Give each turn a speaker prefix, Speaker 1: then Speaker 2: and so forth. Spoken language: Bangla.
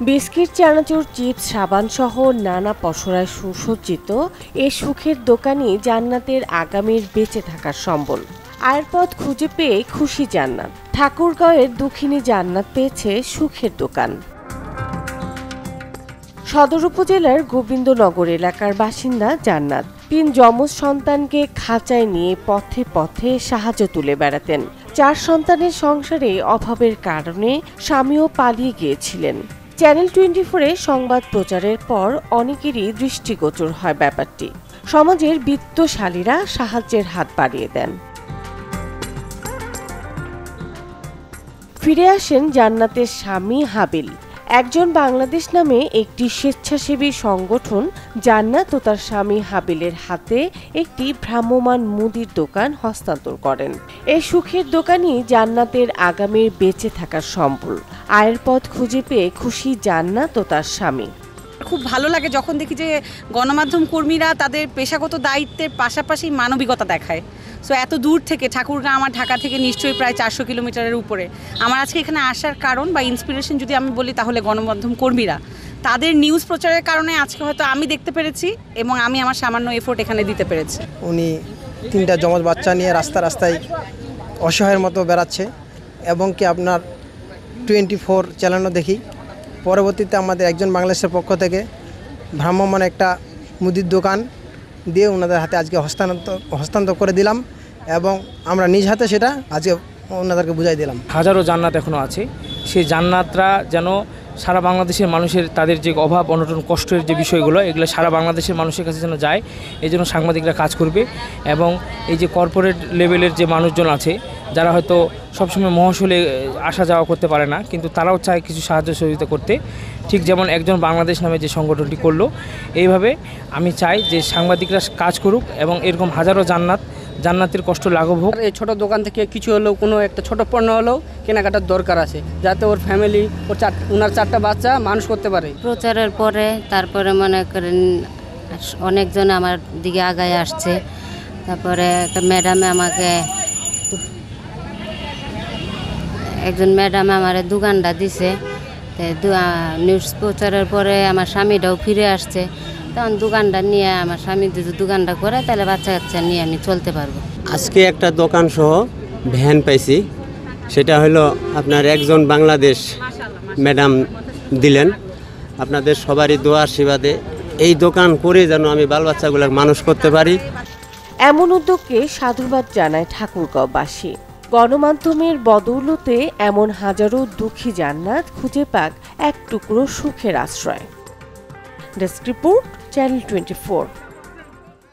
Speaker 1: বিস্কিট, চানাচুর, চিপস, সাবান সহ নানা পসরায় সুসজ্জিত এ সুখের দোকানই জান্নাতের আগামীর বেঁচে থাকার সম্বল। আয়ের পথ খুঁজে পেয়ে খুশি জান্নাত। ঠাকুরগাঁওয়ের দুঃখিনী জান্নাত পেয়েছে সুখের দোকান। সদর উপজেলার গোবিন্দনগর এলাকার বাসিন্দা জান্নাত ৩ যমজ সন্তানকে খাঁচায় নিয়ে পথে পথে সাহায্য তুলে বেড়াতেন। ৪ সন্তানের সংসারে অভাবের কারণে স্বামীও পালিয়ে গিয়েছিলেন। চ্যানেল 24-এ সংবাদ প্রচারের পর অনেকেরই দৃষ্টিগোচর হয় ব্যাপারটি। সমাজের বিত্তশালীরা সাহায্যের হাত বাড়িয়ে দেন। ফিরে আসেন জান্নাতের স্বামী হাবিল। একজন বাংলাদেশ নামে একটি স্বেচ্ছাসেবী সংগঠন জান্নাত ও তার স্বামী হাবিলের হাতে একটি ভ্রাম্যমাণ মুদির দোকান হস্তান্তর করেন। এই সুখের দোকানই জান্নাতের আগামীর বেঁচে থাকার সম্বল। আয়ের পথ খুঁজে পেয়ে খুশি জান্নাত ও তার স্বামী।
Speaker 2: খুব ভালো লাগে যখন দেখি যে গণমাধ্যম কর্মীরা তাদের পেশাগত দায়িত্বের পাশাপাশি মানবিকতা দেখায়। সো এত দূর থেকে ঠাকুরগাঁও আমার ঢাকা থেকে নিশ্চয়ই প্রায় ৪০০ কিলোমিটারের উপরে। আমার আজকে এখানে আসার কারণ বা ইন্সপিরেশন যদি আমি বলি তাহলে গণমাধ্যম কর্মীরা তাদের নিউজ প্রচারের কারণে আজকে হয়তো আমি দেখতে পেরেছি এবং আমি আমার সামান্য এফোর্ট এখানে দিতে পেরেছি।
Speaker 3: উনি 3টা যমজ বাচ্চা নিয়ে রাস্তায় অসহায়ের মতো বেড়াচ্ছে এবং কি আপনার 24 চ্যানেলও দেখি। পরবর্তীতে আমাদের একজন বাংলাদেশের পক্ষ থেকে ভ্রাম্যমাণ একটা মুদির দোকান দিয়ে ওনাদের হাতে আজকে হস্তান্তর করে দিলাম এবং আমরা নিজ হাতে সেটা আজকে ওনাদেরকে বুঝাই দিলাম।
Speaker 4: হাজারো জান্নাত এখনও আছে। সেই জান্নাতরা যেন সারা বাংলাদেশের মানুষের তাদের যে অভাব অনটন কষ্টের যে বিষয়গুলো এগুলো সারা বাংলাদেশের মানুষের কাছে যেন যায়, এই জন্য সাংবাদিকরা কাজ করবে। এবং এই যে কর্পোরেট লেভেলের যে মানুষজন আছে যারা হয়তো সবসময় মহাশূলে আসা যাওয়া করতে পারে না, কিন্তু তারাও চায় কিছু সাহায্য সহযোগিতা করতে, ঠিক যেমন একজন বাংলাদেশ নামে যে সংগঠনটি করলো। এইভাবে আমি চাই যে সাংবাদিকরা কাজ করুক এবং এরকম হাজারো জান্নাতের কষ্ট লাঘব হোক।
Speaker 5: এই ছোটো দোকান থেকে কিছু হলেও কোনো একটা ছোটো পণ্য হলেও কেনাকাটার দরকার আছে, যাতে ওর ফ্যামিলি ওনার 4টা বাচ্চা মানুষ করতে পারে।
Speaker 6: প্রচারের পরে তারপরে মনে করেন অনেকজন আমার দিকে আগায় আসছে। তারপরে একটা একজন ম্যাডাম আমার দোকানটা দিছে। নিউজ প্রচারের পরে আমার স্বামীটাও ফিরে আসছে। তখন দোকানটা নিয়ে আমার স্বামী যদি দোকানটা করে তাহলে বাচ্চা কাচ্চা নিয়ে আমি চলতে পারবো।
Speaker 7: আজকে একটা দোকান সহ ভ্যান পাইছি, সেটা হলো আপনার একজন বাংলাদেশ ম্যাডাম দিলেন। আপনাদের সবারই দোয়া আশীর্বাদে এই দোকান করে যেন আমি বাল বাচ্চাগুলোর মানুষ করতে পারি।
Speaker 1: এমন উদ্যোগকে সাধুবাদ জানায় ঠাকুরগাঁওবাসী। গণমাধ্যমের বদৌলতে এমন হাজারো দুঃখী জান্নাত খুঁজে পাক এক টুকরো সুখের আশ্রয়। Desk report, channel 24।